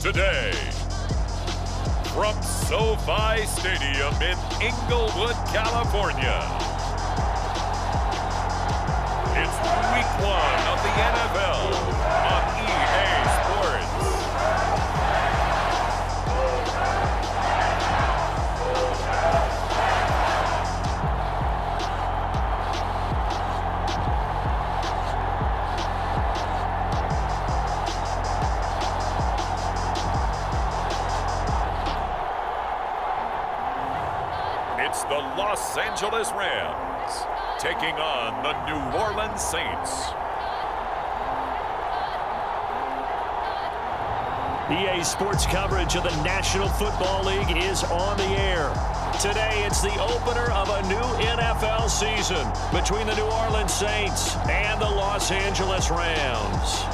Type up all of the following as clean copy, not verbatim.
today. From SoFi Stadium in Inglewood, California, it's Week 1 of the NFL on EA Sports. It's the Los Angeles Rams taking on the New Orleans Saints. EA Sports coverage of the National Football League is on the air. Today, it's the opener of a new NFL season between the New Orleans Saints and the Los Angeles Rams.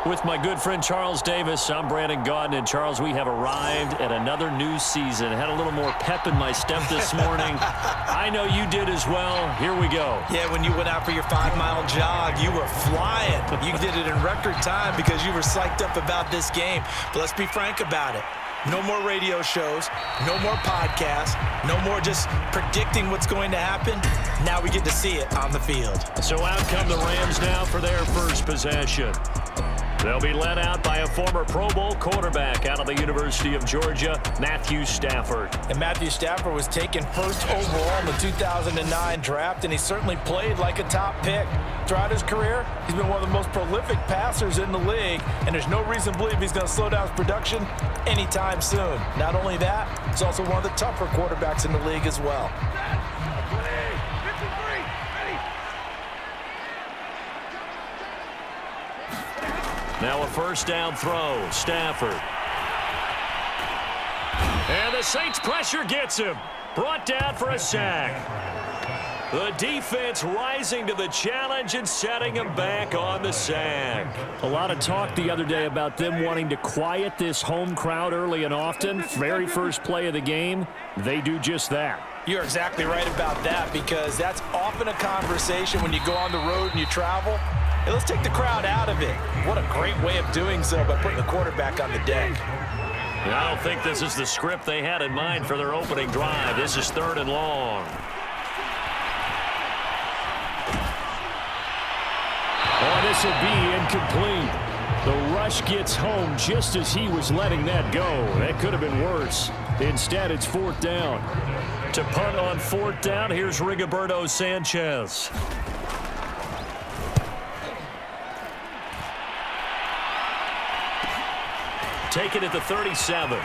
With my good friend Charles Davis, I'm Brandon Gaudin. And Charles, we have arrived at another new season. Had a little more pep in my step this morning. I know you did as well. Here we go. Yeah, when you went out for your 5-mile jog, you were flying. You did it in record time because you were psyched up about this game. But let's be frank about it. No more radio shows, no more podcasts, no more just predicting what's going to happen. Now we get to see it on the field. So out come the Rams now for their first possession. They'll be led out by a former Pro Bowl quarterback out of the University of Georgia, Matthew Stafford. And Matthew Stafford was taken first overall in the 2009 draft, and he certainly played like a top pick. Throughout his career, he's been one of the most prolific passers in the league, and there's no reason to believe he's going to slow down his production anytime soon. Not only that, he's also one of the tougher quarterbacks in the league as well. Now a first down throw, Stafford. And the Saints pressure gets him. Brought down for a sack. The defense rising to the challenge and setting him back on the sack. A lot of talk the other day about them wanting to quiet this home crowd early and often. Very first play of the game, they do just that. You're exactly right about that, because that's often a conversation when you go on the road and you travel. Hey, let's take the crowd out of it. What a great way of doing so by putting the quarterback on the deck. I don't think this is the script they had in mind for their opening drive. This is 3rd and long. Oh, this will be incomplete. The rush gets home just as he was letting that go. That could have been worse. Instead, it's 4th down. To punt on 4th down, here's Rigoberto Sanchez. Take it at the 37.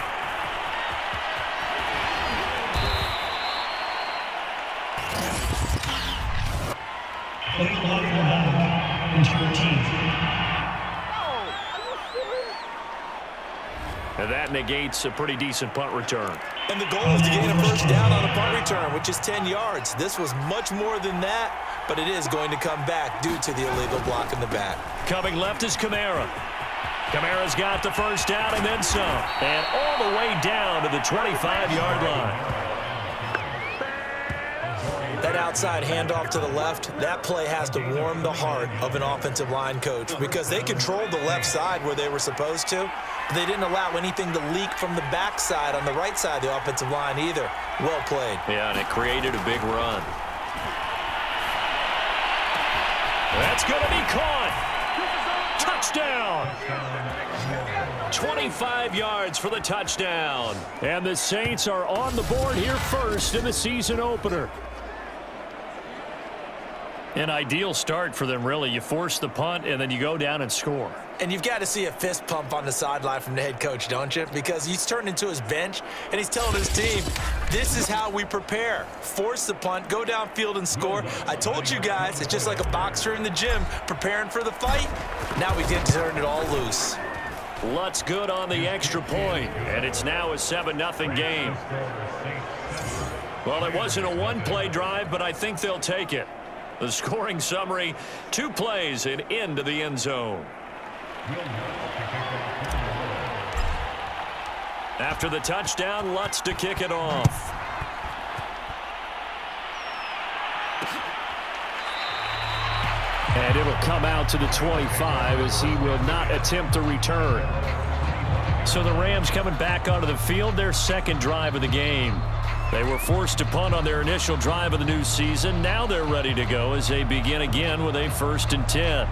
And that negates a pretty decent punt return. And the goal is to gain a first down on a punt return, which is 10 yards. This was much more than that, but it is going to come back due to the illegal block in the back. Coming left is Kamara. Kamara's got the first down and then some. And all the way down to the 25-yard line. That outside handoff to the left, that play has to warm the heart of an offensive line coach, because they controlled the left side where they were supposed to. But they didn't allow anything to leak from the backside on the right side of the offensive line either. Well played. Yeah, and it created a big run. That's going to be caught. Touchdown! 25 yards for the touchdown. And the Saints are on the board here first in the season opener. An ideal start for them, really. You force the punt, and then you go down and score. And you've got to see a fist pump on the sideline from the head coach, don't you? Because he's turned into his bench, and he's telling his team, this is how we prepare. Force the punt, go downfield and score. I told you guys, it's just like a boxer in the gym preparing for the fight. Now we get to turn it all loose. Lutz good on the extra point, and it's now a 7-0 game. Well, it wasn't a one-play drive, but I think they'll take it. The scoring summary, 2 plays and into the end zone. After the touchdown, Lutz to kick it off. And it'll come out to the 25 as he will not attempt a return. So the Rams coming back onto the field, their second drive of the game. They were forced to punt on their initial drive of the new season. Now they're ready to go as they begin again with a 1st and 10.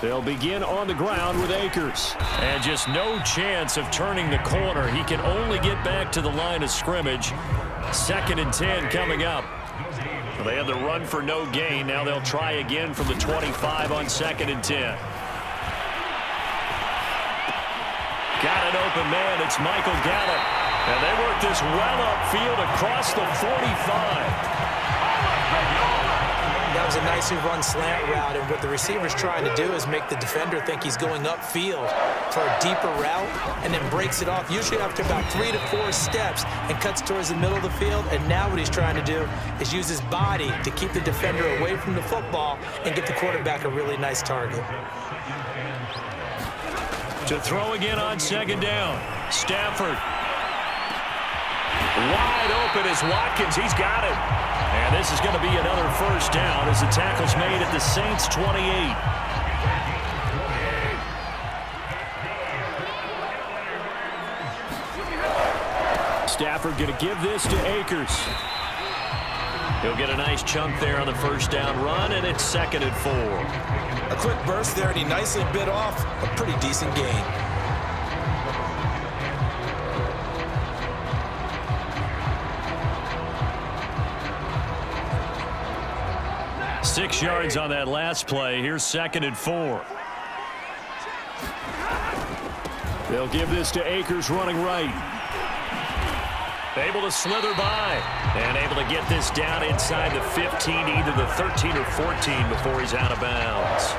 They'll begin on the ground with Akers. And just no chance of turning the corner. He can only get back to the line of scrimmage. 2nd and 10 coming up. They had the run for no gain. Now they'll try again from the 25 on 2nd and 10. Got an open man. It's Michael Gallup. And they work this well upfield across the 45. That was a nicely run slant route, and what the receiver's trying to do is make the defender think he's going upfield for a deeper route and then breaks it off, usually after about 3 to 4 steps, and cuts towards the middle of the field. And now what he's trying to do is use his body to keep the defender away from the football and get the quarterback a really nice target. To throw again on 2nd down. Stafford. Wide open is Watkins. He's got it. And this is going to be another 1st down as the tackle's made at the Saints' 28. Stafford going to give this to Akers. He'll get a nice chunk there on the 1st down run, and it's 2nd and 4. A quick burst there, and he nicely bit off a pretty decent gain. Six yards on that last play. Here's 2nd and 4. They'll give this to Akers running right. Able to slither by and able to get this down inside the 15, either the 13 or 14 before he's out of bounds.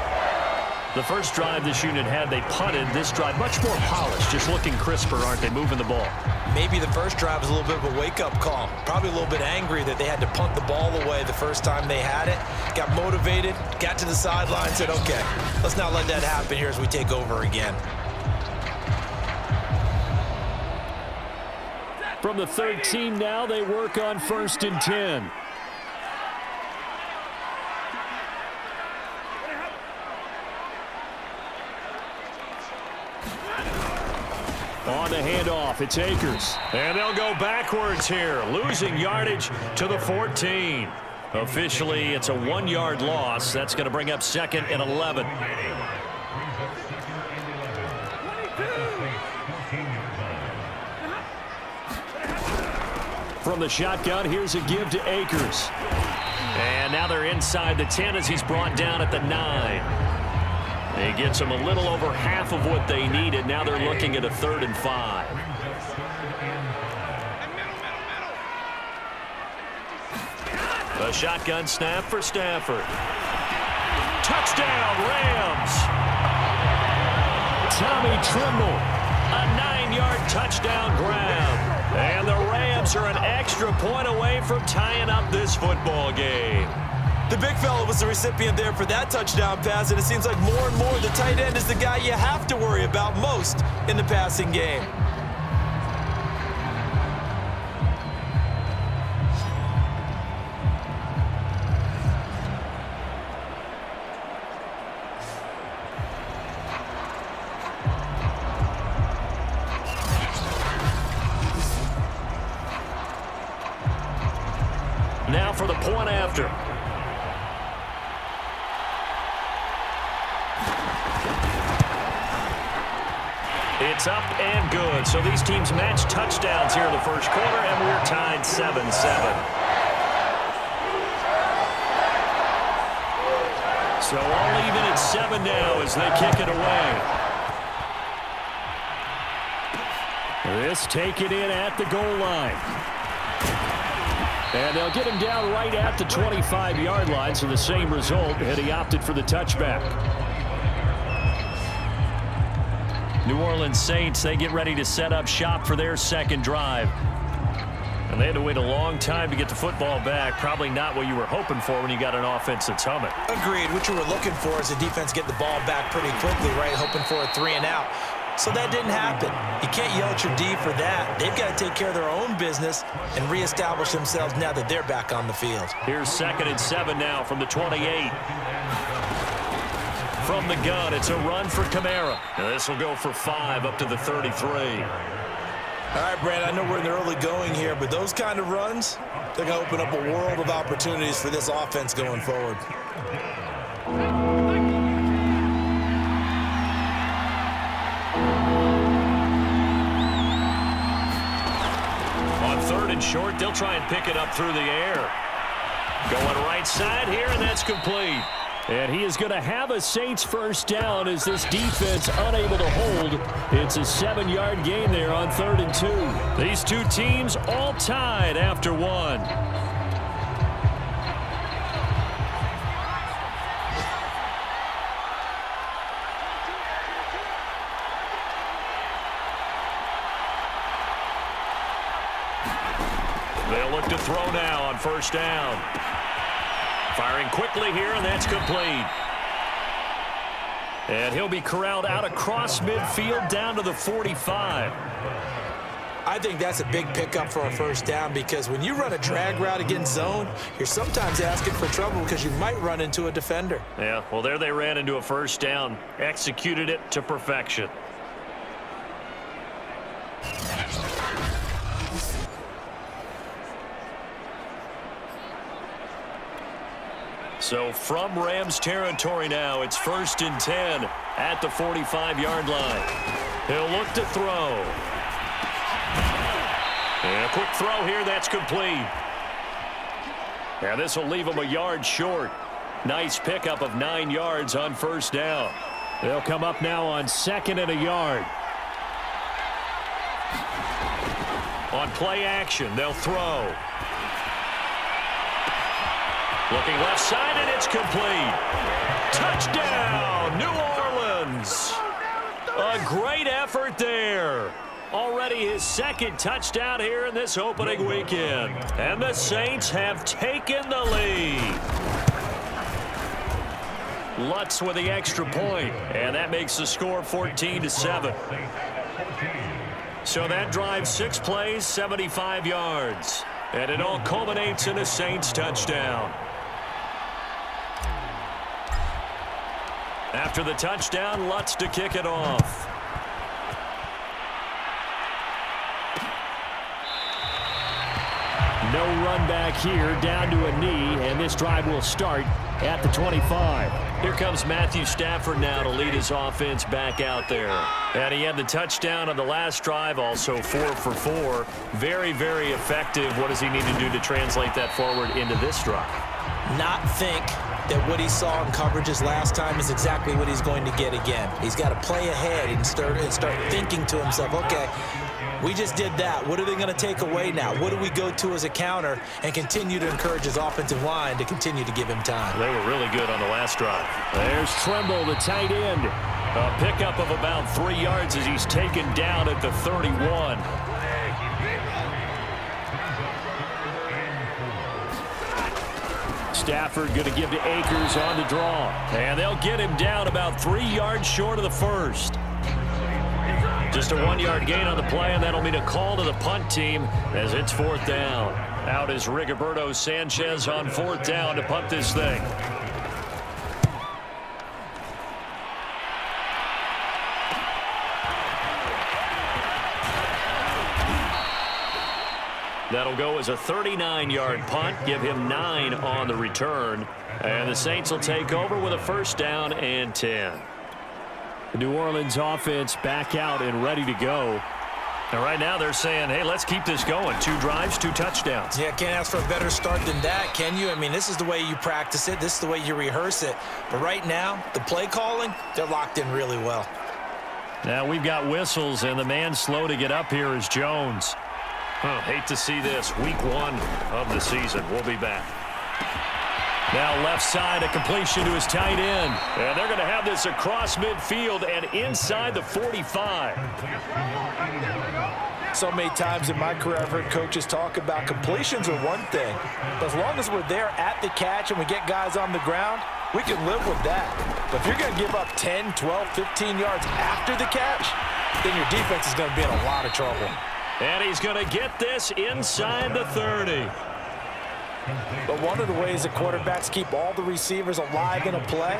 The first drive this unit had, they punted. This drive much more polished, just looking crisper, aren't they, moving the ball? Maybe the first drive was a little bit of a wake-up call. Probably a little bit angry that they had to punt the ball away the first time they had it. Got motivated, got to the sideline, said, okay, let's not let that happen here as we take over again. From the 13 now, they work on 1st and 10. On the handoff, it's Akers. And they'll go backwards here, losing yardage to the 14. Officially, it's a 1-yard loss. That's going to bring up 2nd and 11. From the shotgun, here's a give to Akers. And now they're inside the 10 as he's brought down at the 9. He gets them a little over half of what they needed. Now they're looking at a 3rd and 5. A shotgun snap for Stafford. Touchdown, Rams! Tommy Tremble, a 9-yard touchdown grab. And the Rams are an extra point away from tying up this football game. The big fella was the recipient there for that touchdown pass, and it seems like more and more the tight end is the guy you have to worry about most in the passing game. Now for the point after. It's up and good. So these teams match touchdowns here in the first quarter, and we're tied 7-7. So all even at 7 now as they kick it away. This taken in at the goal line. And they'll get him down right at the 25-yard line, so the same result had he opted for the touchback. New Orleans Saints, they get ready to set up shop for their second drive. And they had to wait a long time to get the football back. Probably not what you were hoping for when you got an offense that's humming. Agreed. What you were looking for is the defense get the ball back pretty quickly, right? Hoping for a 3 and out. So that didn't happen. You can't yell at your D for that. They've got to take care of their own business and reestablish themselves now that they're back on the field. Here's 2nd and 7 now from the 28. From the gun, it's a run for Kamara. Now this will go for 5 up to the 33. All right, Brad, I know we're in the early going here, but those kind of runs, they're going to open up a world of opportunities for this offense going forward. On 3rd and short, they'll try and pick it up through the air. Going right side here, and that's complete. And he is going to have a Saints first down as this defense unable to hold. It's a 7-yard gain there on 3rd and 2. These two teams all tied after 1. They'll look to throw now on first down. Firing quickly here, and that's complete. And he'll be corralled out across midfield down to the 45. I think that's a big pickup for a first down because when you run a drag route against zone, you're sometimes asking for trouble because you might run into a defender. Yeah, well, there they ran into a first down. Executed it to perfection. So from Rams territory now, it's 1st and 10 at the 45-yard line. He'll look to throw. And a quick throw here, that's complete. And this will leave him a yard short. Nice pickup of 9 yards on first down. They'll come up now on 2nd and a yard. On play action, they'll throw. Looking left side, and it's complete. Touchdown, New Orleans. A great effort there. Already his 2nd touchdown here in this opening weekend. And the Saints have taken the lead. Lutz with the extra point, and that makes the score 14-7. So that drives 6 plays, 75 yards. And it all culminates in a Saints touchdown. After the touchdown, Lutz to kick it off. No run back here, down to a knee, and this drive will start at the 25. Here comes Matthew Stafford now to lead his offense back out there. And he had the touchdown on the last drive, also 4 for 4. Very, very effective. What does he need to do to translate that forward into this drive? Not think that what he saw in coverages last time is exactly what he's going to get again. He's got to play ahead and start thinking to himself, okay, we just did that. What are they going to take away now? What do we go to as a counter? And continue to encourage his offensive line to continue to give him time. They were really good on the last drive. There's Tremble, the tight end. A pickup of about 3 yards as he's taken down at the 31. Stafford going to give to Akers on the draw. And they'll get him down about 3 yards short of the first. Just a 1-yard gain on the play, and that'll mean a call to the punt team as it's 4th down. Out is Rigoberto Sanchez on 4th down to punt this thing. That'll go as a 39-yard punt, give him 9 on the return. And the Saints will take over with a 1st down and 10. The New Orleans offense back out and ready to go. And right now they're saying, hey, let's keep this going. 2 drives, 2 touchdowns. Yeah, can't ask for a better start than that, can you? I mean, this is the way you practice it. This is the way you rehearse it. But right now, the play calling, they're locked in really well. Now we've got whistles, and the man slow to get up here is Jones. Hate to see this. Week 1 of the season. We'll be back. Now left side, a completion to his tight end. And they're going to have this across midfield and inside the 45. So many times in my career, I've heard coaches talk about completions are one thing. But as long as we're there at the catch and we get guys on the ground, we can live with that. But if you're going to give up 10, 12, 15 yards after the catch, then your defense is going to be in a lot of trouble. And he's going to get this inside the 30. But one of the ways that quarterbacks keep all the receivers alive in a play,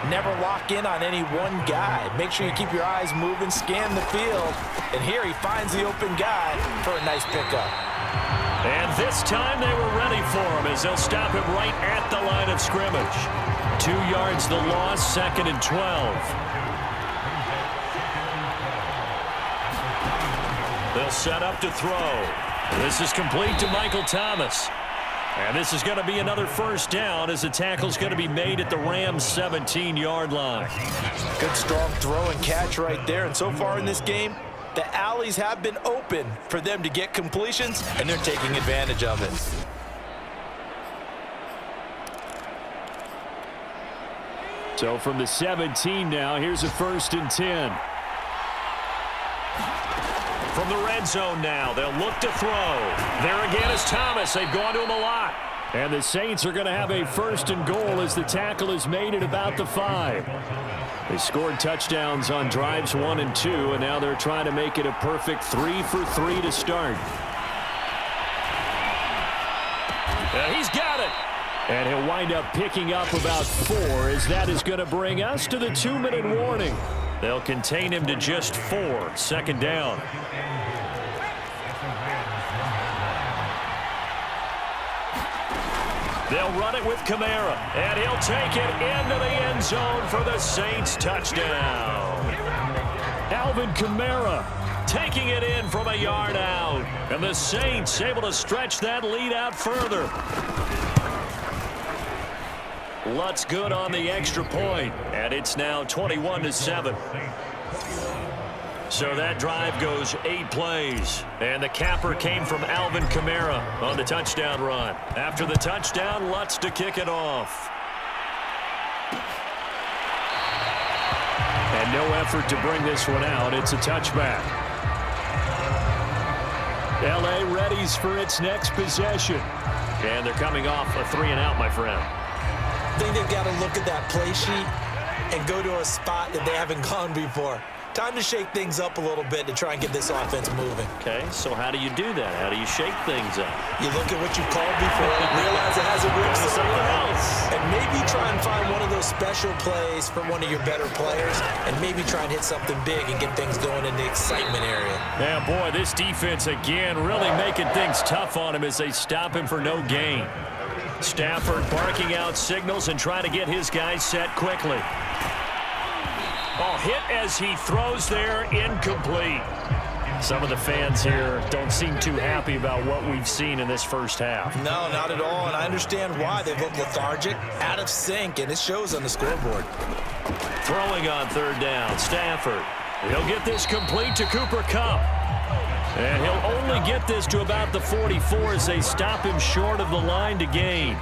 never lock in on any one guy. Make sure you keep your eyes moving, scan the field, and here he finds the open guy for a nice pickup. And this time they were ready for him as they'll stop him right at the line of scrimmage. 2 yards the loss, 2nd and 12. They'll set up to throw. This is complete to Michael Thomas. And this is going to be another first down as the tackle's going to be made at the Rams' 17-yard line. Good strong throw and catch right there. And so far in this game, the alleys have been open for them to get completions, and they're taking advantage of it. So from the 17 now, here's a 1st and 10. From the red zone now, they'll look to throw. There again is Thomas. They've gone to him a lot. And the Saints are going to have a 1st and goal as the tackle is made at about the 5. They scored touchdowns on drives 1 and 2, and now they're trying to make it a perfect 3 for 3 to start. He's got it. And he'll wind up picking up about 4 as that is going to bring us to the 2-minute warning. They'll contain him to just 4, 2nd down. They'll run it with Kamara, and he'll take it into the end zone for the Saints touchdown. Alvin Kamara taking it in from a yard out, and the Saints able to stretch that lead out further. Lutz good on the extra point, and it's now 21-7. So that drive goes 8 plays, and the capper came from Alvin Kamara on the touchdown run. After the touchdown, Lutz to kick it off. And no effort to bring this one out. It's a touchback. L.A. readies for its next possession. And they're coming off a 3-and-out, my friend. I think they've got to look at that play sheet and go to a spot that they haven't gone before. Time to shake things up a little bit to try and get this offense moving. Okay, so how do you do that? How do you shake things up? You look at what you've called before, realize it hasn't worked so well, and maybe try and find one of those special plays from one of your better players, and maybe try and hit something big and get things going in the excitement area. Yeah, boy, this defense again really making things tough on him as they stop him for no gain. Stafford barking out signals and trying to get his guys set quickly. Oh, hit as he throws there, incomplete. Some of the fans here don't seem too happy about what we've seen in this first half. No, not at all, and I understand why. They've looked lethargic, out of sync, and it shows on the scoreboard. Throwing on 3rd down, Stafford. He'll get this complete to Cooper Kupp. And he'll only get this to about the 44 as they stop him short of the line to gain.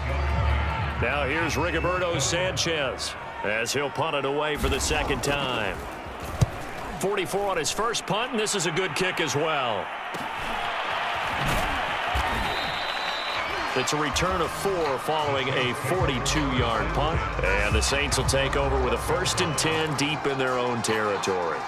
Now here's Rigoberto Sanchez as he'll punt it away for the 2nd time. 44 on his first punt, and this is a good kick as well. It's a return of 4 following a 42-yard punt. And the Saints will take over with a 1st and 10 deep in their own territory.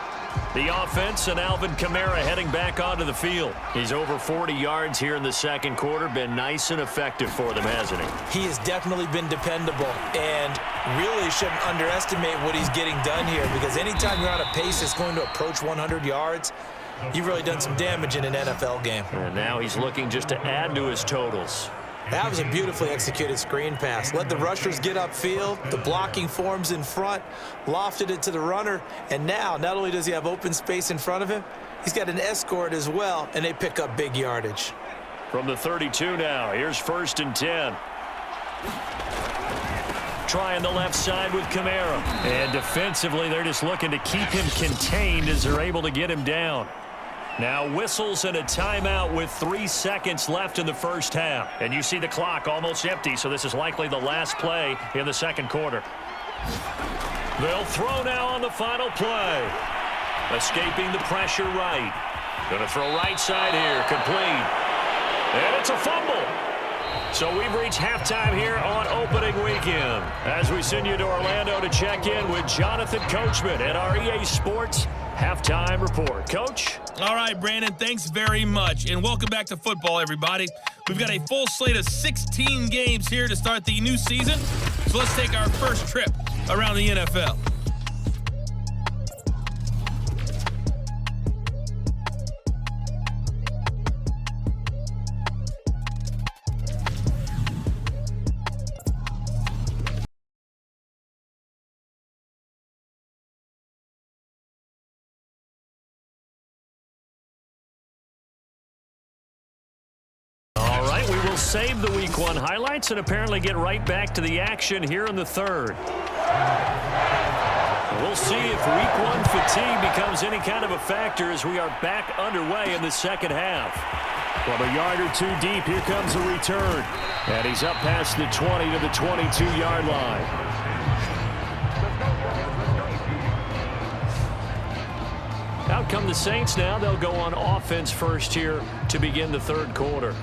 The offense and Alvin Kamara heading back onto the field. He's over 40 yards here in the 2nd quarter. Been nice and effective for them, hasn't he? He has definitely been dependable, and really shouldn't underestimate what he's getting done here, because anytime you're on a pace that's going to approach 100 yards, you've really done some damage in an NFL game. And now he's looking just to add to his totals. That was a beautifully executed screen pass. Let the rushers get upfield. The blocking forms in front. Lofted it to the runner. And now, not only does he have open space in front of him, he's got an escort as well, and they pick up big yardage. From the 32 now, here's 1st and 10. Trying the left side with Kamara. And defensively, they're just looking to keep him contained as they're able to get him down. Now whistles and a timeout with 3 seconds left in the first half. And you see the clock almost empty, so this is likely the last play in the second quarter. They'll throw now on the final play. Escaping the pressure right. Going to throw right side here. Complete. And it's a fumble. So we've reached halftime here on opening weekend. As we send you to Orlando to check in with Jonathan Coachman at our EA Sports Halftime Report. Coach? All right, Brandon, thanks very much. And welcome back to football, everybody. We've got a full slate of 16 games here to start the new season. So let's take our first trip around the NFL. We will save the Week 1 highlights and apparently get right back to the action here in the third. We'll see if Week 1 fatigue becomes any kind of a factor as we are back underway in the second half. From a yard or two deep, here comes a return. And he's up past the 20 to the 22-yard line. Out come the Saints now. They'll go on offense first here to begin the third quarter.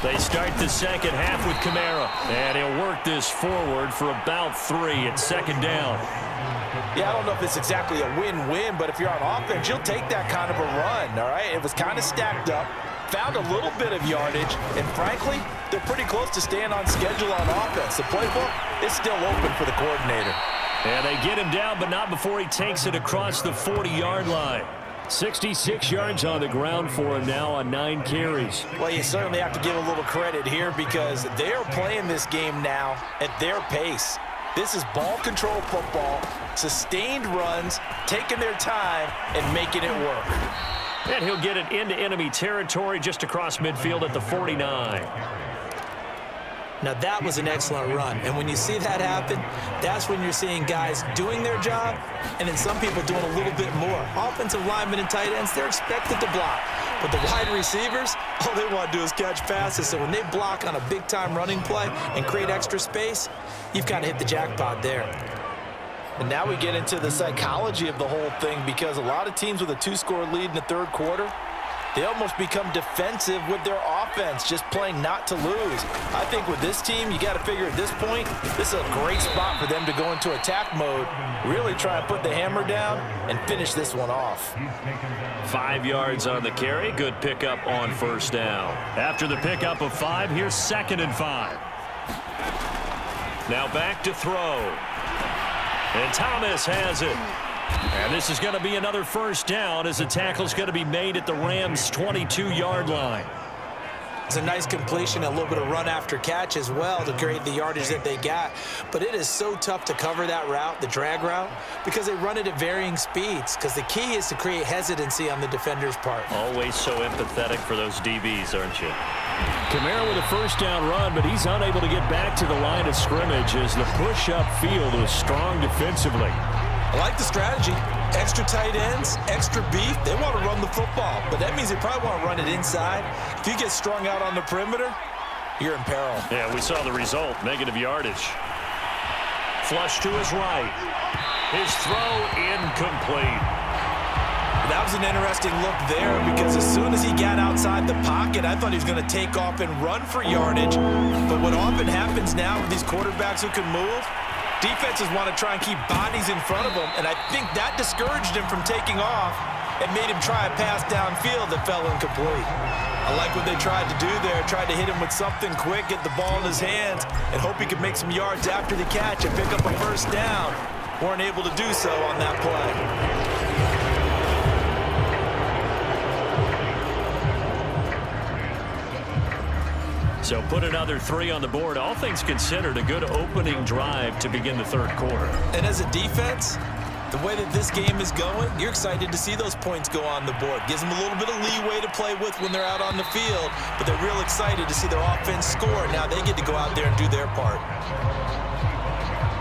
They start the second half with Kamara, and he'll work this forward for about 3 at second down. Yeah, I don't know if it's exactly a win-win, but if you're on offense, you'll take that kind of a run, all right? It was kind of stacked up, found a little bit of yardage, and frankly, they're pretty close to staying on schedule on offense. The playbook is still open for the coordinator. And they get him down, but not before he takes it across the 40-yard line. 66 yards on the ground for him now on 9 carries. Well, you certainly have to give a little credit here because they are playing this game now at their pace. This is ball control football, sustained runs, taking their time, and making it work. And he'll get it into enemy territory just across midfield at the 49. Now, that was an excellent run. And when you see that happen, that's when you're seeing guys doing their job and then some people doing a little bit more. Offensive linemen and tight ends, they're expected to block. But the wide receivers, all they want to do is catch passes. So when they block on a big-time running play and create extra space, you've kind of hit the jackpot there. And now we get into the psychology of the whole thing because a lot of teams with a 2-score lead in the third quarter, they almost become defensive with their offense, just playing not to lose. I think with this team, you got to figure at this point, this is a great spot for them to go into attack mode, really try and put the hammer down and finish this one off. 5 yards on the carry. Good pickup on first down. After the pickup of 5, here's 2nd and 5. Now back to throw. And Thomas has it. And this is going to be another first down as the tackle's going to be made at the Rams' 22-yard line. It's a nice completion, a little bit of run after catch as well to create the yardage that they got. But it is so tough to cover that route, the drag route, because they run it at varying speeds. Because the key is to create hesitancy on the defender's part. Always so empathetic for those DBs, aren't you? Kamara with a first down run, but he's unable to get back to the line of scrimmage as the push-up field was strong defensively. I like the strategy. Extra tight ends, extra beef. They want to run the football, but that means they probably want to run it inside. If you get strung out on the perimeter, you're in peril. Yeah, we saw the result, negative yardage. Flush to his right. His throw incomplete. That was an interesting look there because as soon as he got outside the pocket, I thought he was going to take off and run for yardage. But what often happens now with these quarterbacks who can move, defenses want to try and keep bodies in front of them, and I think that discouraged him from taking off and made him try a pass downfield that fell incomplete. I like what they tried to do there, tried to hit him with something quick, get the ball in his hands, and hope he could make some yards after the catch and pick up a first down. Weren't able to do so on that play. So put another 3 on the board. All things considered, a good opening drive to begin the third quarter. And as a defense, The way that this game is going, you're excited to see those points go on the board. Gives them a little bit of leeway to play with when they're out on the field, but they're real excited to see their offense score. Now they get to go out there and do their part.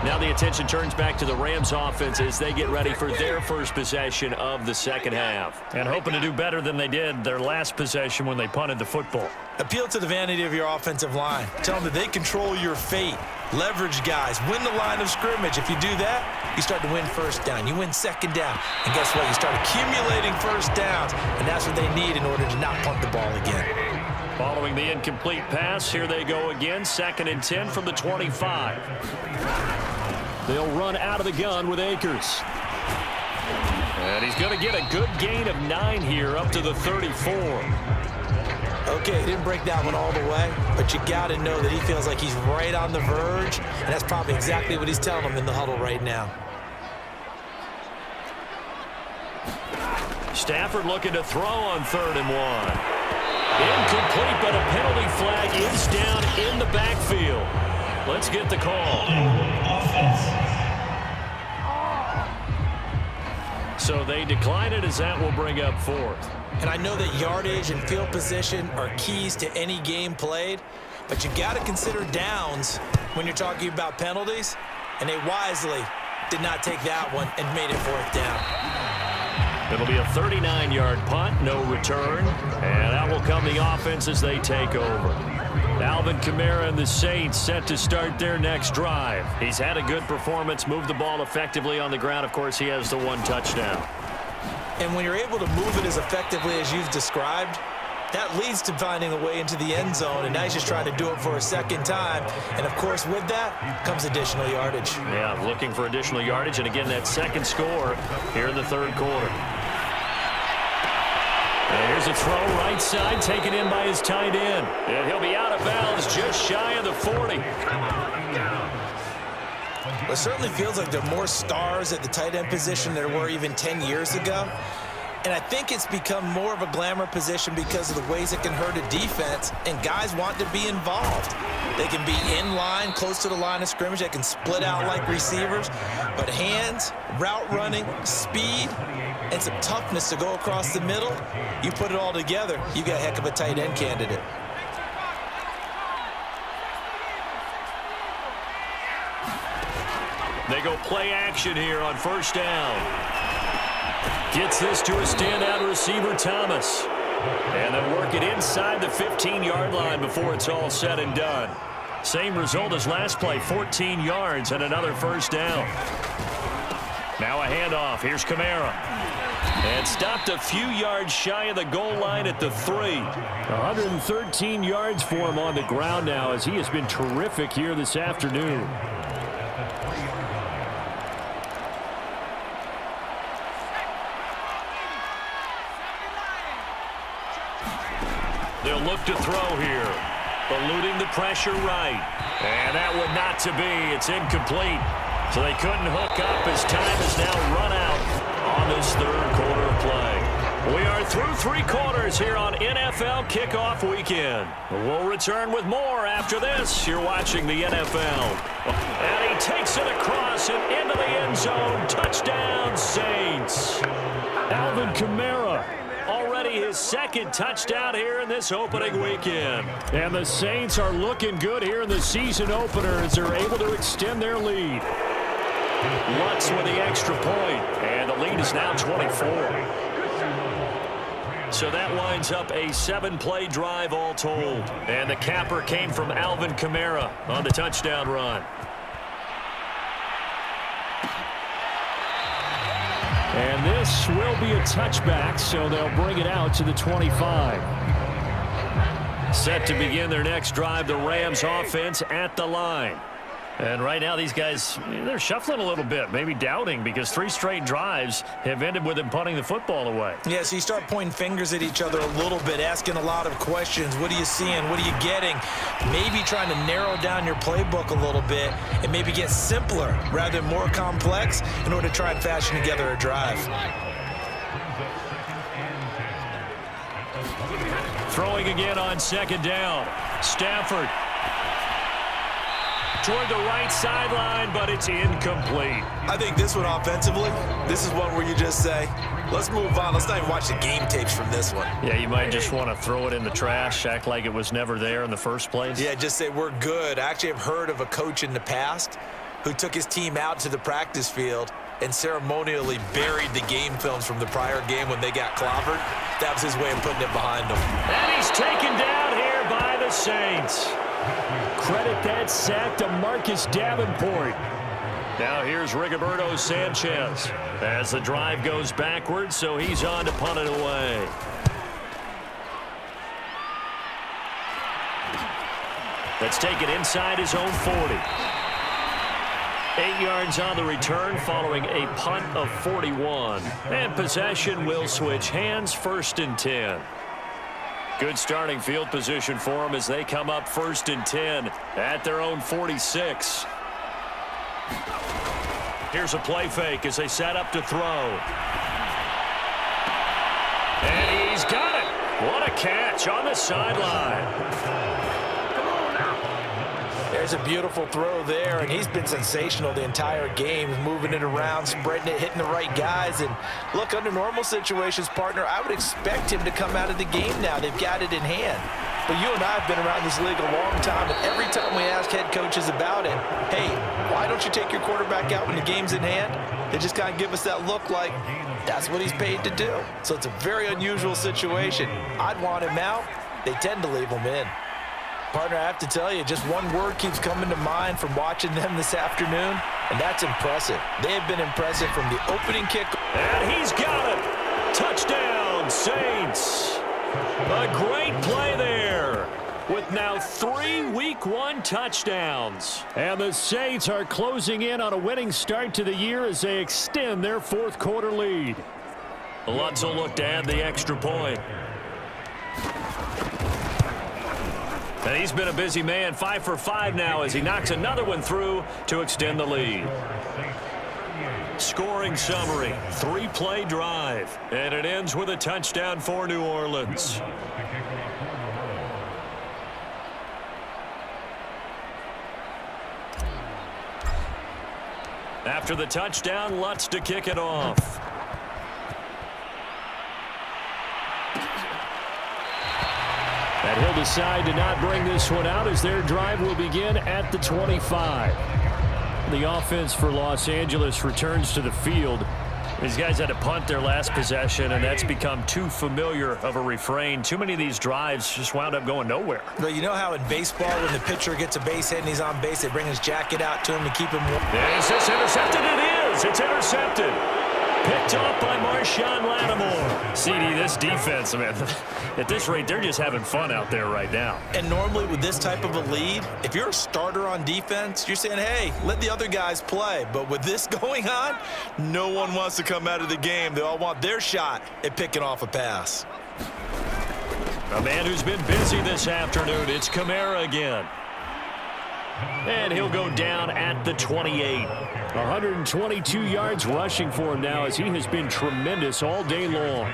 Now the attention turns back to the Rams offense as they get ready for their first possession of the second half. And hoping to do better than they did their last possession when they punted the football. Appeal to the vanity of your offensive line. Tell them that they control your fate. Leverage guys. Win the line of scrimmage. If you do that, you start to win first down. You win second down. And guess what? You start accumulating first downs. And that's what they need in order to not punt the ball again. Following the incomplete pass, here they go again. 2nd and 10 from the 25. They'll run out of the gun with Akers. And he's going to get a good gain of 9 here up to the 34. Okay, he didn't break that one all the way, but you got to know that he feels like he's right on the verge, and that's probably exactly what he's telling them in the huddle right now. Stafford looking to throw on 3rd and 1. Incomplete, but a penalty flag is down in the backfield. Let's get the call. So they decline it as that will bring up 4th. And I know that yardage and field position are keys to any game played, but you got to consider downs when you're talking about penalties, and they wisely did not take that one and made it 4th down. It'll be a 39-yard punt, no return, and out will come the offense as they take over. Alvin Kamara and the Saints set to start their next drive. He's had a good performance, moved the ball effectively on the ground. Of course, he has the 1 touchdown. And when you're able to move it as effectively as you've described, that leads to finding a way into the end zone, and now he's just trying to do it for a second time. And, of course, with that comes additional yardage. Yeah, looking for additional yardage, and again, that second score here in the 3rd quarter. And here's a throw right side, taken in by his tight end. And he'll be out of bounds just shy of the 40. Well, it certainly feels like there are more stars at the tight end position than there were even 10 years ago. And I think it's become more of a glamour position because of the ways it can hurt a defense, and guys want to be involved. They can be in line, close to the line of scrimmage. They can split out like receivers. But hands, route running, speed, and some toughness to go across the middle, you put it all together, you got a heck of a tight end candidate. They go play action here on 1st down. Gets this to a standout receiver, Thomas. And they'll work it inside the 15-yard line before it's all said and done. Same result as last play, 14 yards and another 1st down. Now a handoff. Here's Kamara. And stopped a few yards shy of the goal line at the 3. 113 yards for him on the ground now as he has been terrific here this afternoon. They'll look to throw here. Eluding the pressure right. And that one not to be. It's incomplete. So they couldn't hook up as time is now run out on this 3rd quarter of play. We are through 3 quarters here on NFL Kickoff Weekend. We'll return with more after this. You're watching the NFL. And he takes it across and into the end zone. Touchdown, Saints. Alvin Kamara. Already his 2nd touchdown here in this opening weekend. And the Saints are looking good here in the season opener as they're able to extend their lead. Lutz with the extra point, and the lead is now 24. So that winds up a 7-play drive all told. And the capper came from Alvin Kamara on the touchdown run. And this will be a touchback, so they'll bring it out to the 25. Set to begin their next drive, the Rams offense at the line. And right now these guys, they're shuffling a little bit, maybe doubting, because 3 straight drives have ended with them punting the football away. Yeah, so you start pointing fingers at each other a little bit, asking a lot of questions. What are you seeing? What are you getting? Maybe trying to narrow down your playbook a little bit and maybe get simpler rather than more complex in order to try and fashion together a drive. Throwing again on 2nd down. Stafford toward the right sideline, but it's incomplete. I think this one offensively, this is one where you just say, let's move on. Let's not even watch the game tapes from this one. Yeah, you might just want to throw it in the trash, act like it was never there in the first place. Yeah, just say we're good. I actually have heard of a coach in the past who took his team out to the practice field and ceremonially buried the game films from the prior game when they got clobbered. That was his way of putting it behind them. And he's taken down here by the Saints. Credit that sack to Marcus Davenport. Now here's Rigoberto Sanchez as the drive goes backwards, so he's on to punt it away. Let's take it inside his own 40. 8 yards on the return following a punt of 41. And possession will switch hands, 1st and 10. Good starting field position for them as they come up 1st and 10 at their own 46. Here's a play fake as they set up to throw. And he's got it. What a catch on the sideline. There's a beautiful throw there, and he's been sensational the entire game, moving it around, spreading it, hitting the right guys. And look, under normal situations, partner, I would expect him to come out of the game now. They've got it in hand. But you and I have been around this league a long time, and every time we ask head coaches about it, hey, why don't you take your quarterback out when the game's in hand? They just kind of give us that look like that's what he's paid to do. So it's a very unusual situation. I'd want him out. They tend to leave him in. Partner, I have to tell you, just one word keeps coming to mind from watching them this afternoon, and that's impressive. They have been impressive from the opening kick. And he's got it. Touchdown, Saints. A great play there with now 3 Week 1 touchdowns. And the Saints are closing in on a winning start to the year as they extend their 4th quarter lead. Lutz will look to add the extra point. And he's been a busy man, 5 for 5 now as he knocks another one through to extend the lead. Scoring summary, 3-play drive, and it ends with a touchdown for New Orleans. After the touchdown, Lutz to kick it off. And he'll decide to not bring this one out as their drive will begin at the 25. The offense for Los Angeles returns to the field. These guys had to punt their last possession, and that's become too familiar of a refrain. Too many of these drives just wound up going nowhere. But you know how in baseball, when the pitcher gets a base hit and he's on base, they bring his jacket out to him to keep him warm? Is this intercepted? It is. It's intercepted. Picked off by Marshawn Lattimore. CD, this defense, man, at this rate, they're just having fun out there right now. And normally with this type of a lead, if you're a starter on defense, you're saying, hey, let the other guys play. But with this going on, no one wants to come out of the game. They all want their shot at picking off a pass. A man who's been busy this afternoon, it's Kamara again. And he'll go down at the 28. 122 yards rushing for him now as he has been tremendous all day long.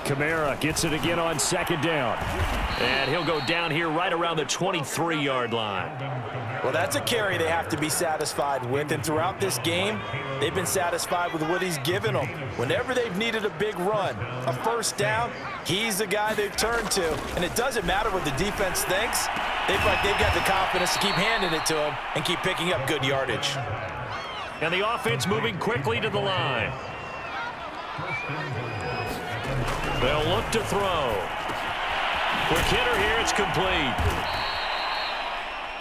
Kamara gets it again on 2nd down. And he'll go down here right around the 23-yard line. Well, that's a carry they have to be satisfied with. And throughout this game, they've been satisfied with what he's given them. Whenever they've needed a big run, a 1st down, he's the guy they've turned to. And it doesn't matter what the defense thinks. They've got the confidence to keep handing it to him and keep picking up good yardage. And the offense moving quickly to the line. They'll look to throw. Quick hitter here, it's complete.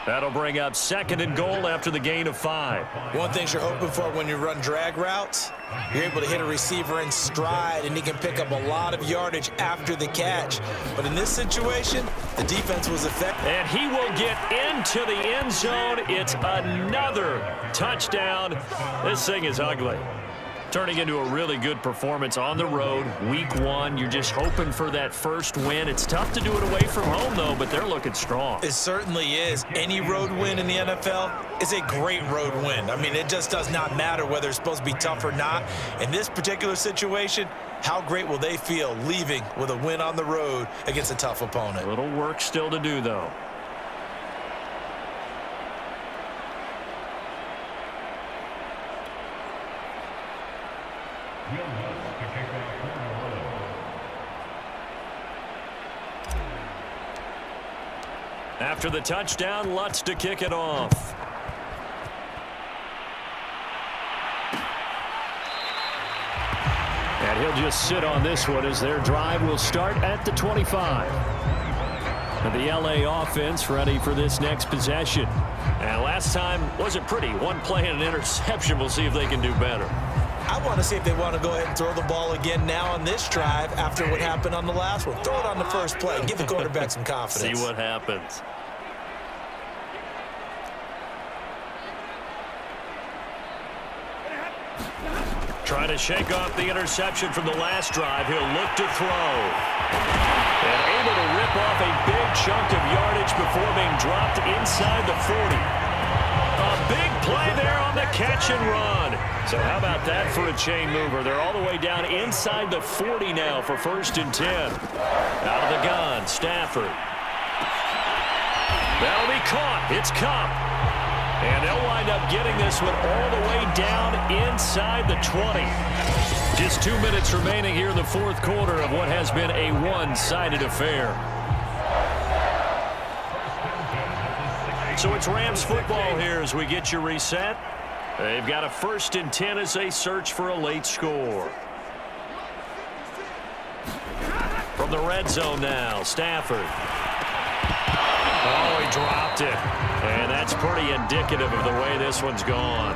That'll bring up 2nd and goal after the gain of 5. One thing you're hoping for when you run drag routes, you're able to hit a receiver in stride, and he can pick up a lot of yardage after the catch. But in this situation, the defense was effective. And he will get into the end zone. It's another touchdown. This thing is ugly. Turning into a really good performance on the road. Week 1, you're just hoping for that first win. It's tough to do it away from home, though, but they're looking strong. It certainly is. Any road win in the NFL is a great road win. I mean, it just does not matter whether it's supposed to be tough or not. In this particular situation, how great will they feel leaving with a win on the road against a tough opponent? A little work still to do, though. After the touchdown, Lutz to kick it off. And he'll just sit on this one as their drive will start at the 25. And the LA offense ready for this next possession. And last time wasn't pretty. One play and an interception. We'll see if they can do better. I want to see if they want to go ahead and throw the ball again now on this drive after what happened on the last one. Throw it on the first play. Give the quarterback some confidence. See what happens. Trying to shake off the interception from the last drive. He'll look to throw. And able to rip off a big chunk of yardage before being dropped inside the 40. A big play there on the catch and run. So how about that for a chain mover? They're all the way down inside the 40 now for 1st and 10. Out of the gun, Stafford. That'll be caught. It's Cup. And they'll wind up getting this one all the way down inside the 20. Just 2 minutes remaining here in the 4th quarter of what has been a one-sided affair. So it's Rams football here as we get you reset. They've got a 1st and 10 as they search for a late score. From the red zone now, Stafford. Oh, he dropped it. And that's pretty indicative of the way this one's gone.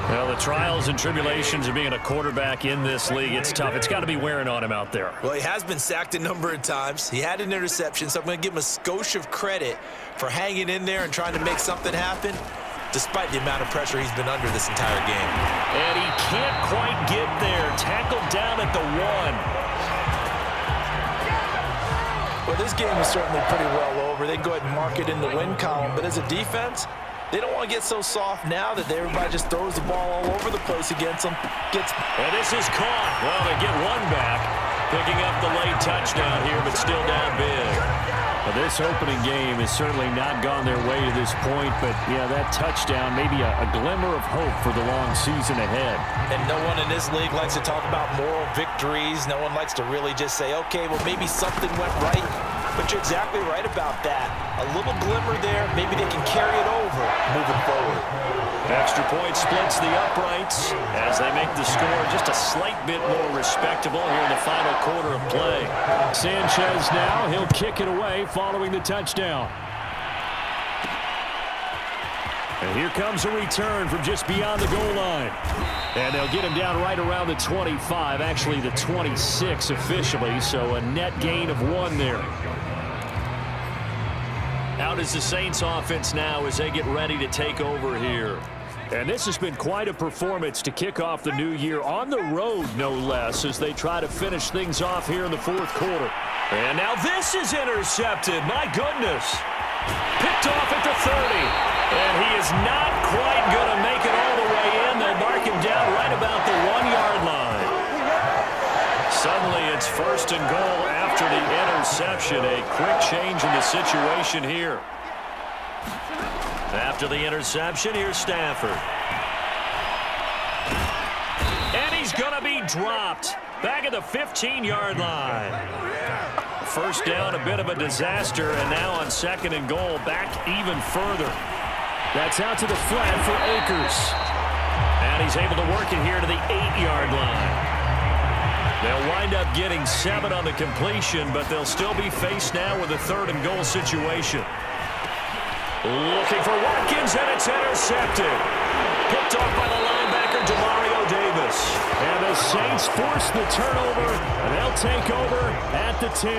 Well, the trials and tribulations of being a quarterback in this league, it's tough. It's got to be wearing on him out there. Well, he has been sacked a number of times. He had an interception, so I'm going to give him a skosh of credit for hanging in there and trying to make something happen, despite the amount of pressure he's been under this entire game. And he can't quite get there. Tackled down at the 1. Well, this game is certainly pretty well over. They can go ahead and mark it in the win column. But as a defense, they don't want to get so soft now that everybody just throws the ball all over the place against them. And this is caught. Well, they get one back. Picking up the late touchdown here, but still down big. Well, this opening game has certainly not gone their way to this point. But, yeah, that touchdown, maybe a glimmer of hope for the long season ahead. And no one in this league likes to talk about moral victories. No one likes to really just say, okay, well, maybe something went right. But you're exactly right about that. A little glimmer there. Maybe they can carry it over moving forward. Extra point splits the uprights as they make the score just a slight bit more respectable here in the final quarter of play. Sanchez now, he'll kick it away following the touchdown. And here comes a return from just beyond the goal line. And they'll get him down right around the 25, actually the 26 officially, so a net gain of 1 there. Out is the Saints offense now as they get ready to take over here. And this has been quite a performance to kick off the new year on the road, no less, as they try to finish things off here in the 4th quarter. And now this is intercepted. My goodness. Picked off at the 30. And he is not quite going to make it all the way in. They'll mark him down right about the 1-yard line. Suddenly it's 1st and goal after the interception. A quick change in the situation here. After the interception, here's Stafford. And he's going to be dropped back at the 15-yard line. First down, a bit of a disaster, and now on 2nd and goal, back even further. That's out to the flat for Akers. And he's able to work it here to the 8-yard line. They'll wind up getting 7 on the completion, but they'll still be faced now with a 3rd and goal situation. Looking for Watkins, and it's intercepted. Picked off by the linebacker, Demario Davis. And the Saints force the turnover, and they'll take over at the 10.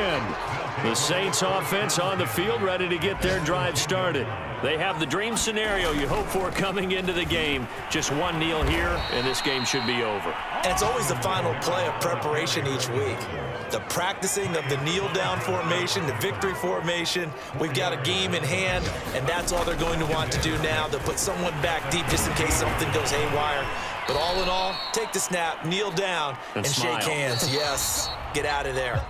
The Saints offense on the field, ready to get their drive started. They have the dream scenario you hope for coming into the game. Just one kneel here, and this game should be over. And it's always the final play of preparation each week. The practicing of the kneel-down formation, the victory formation. We've got a game in hand, and that's all they're going to want to do now, to put someone back deep just in case something goes haywire. But all in all, take the snap, kneel down, and shake hands. Yes, get out of there.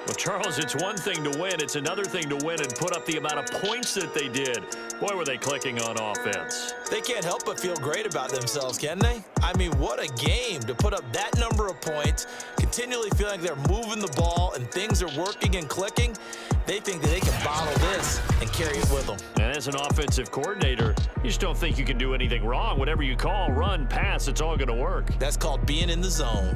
Well, Charles, it's one thing to win. It's another thing to win and put up the amount of points that they did. Boy, were they clicking on offense. They can't help but feel great about themselves, can they? I mean, what a game to put up that number of points, continually feeling like they're moving the ball and things are working and clicking. They think that they can bottle this and carry it with them. And as an offensive coordinator, you just don't think you can do anything wrong. Whatever you call, run, pass, it's all going to work. That's called being in the zone.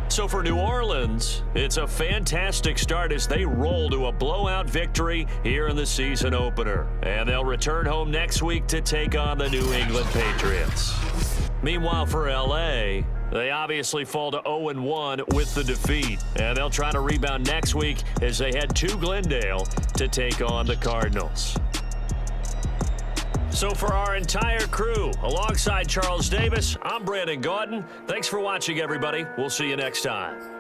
So for New Orleans, it's a fantastic start as they roll to a blowout victory here in the season opener. And they'll return home next week to take on the New England Patriots. Meanwhile, for L.A., they obviously fall to 0-1 with the defeat. And they'll try to rebound next week as they head to Glendale to take on the Cardinals. So for our entire crew, alongside Charles Davis, I'm Brandon Gaudin. Thanks for watching, everybody. We'll see you next time.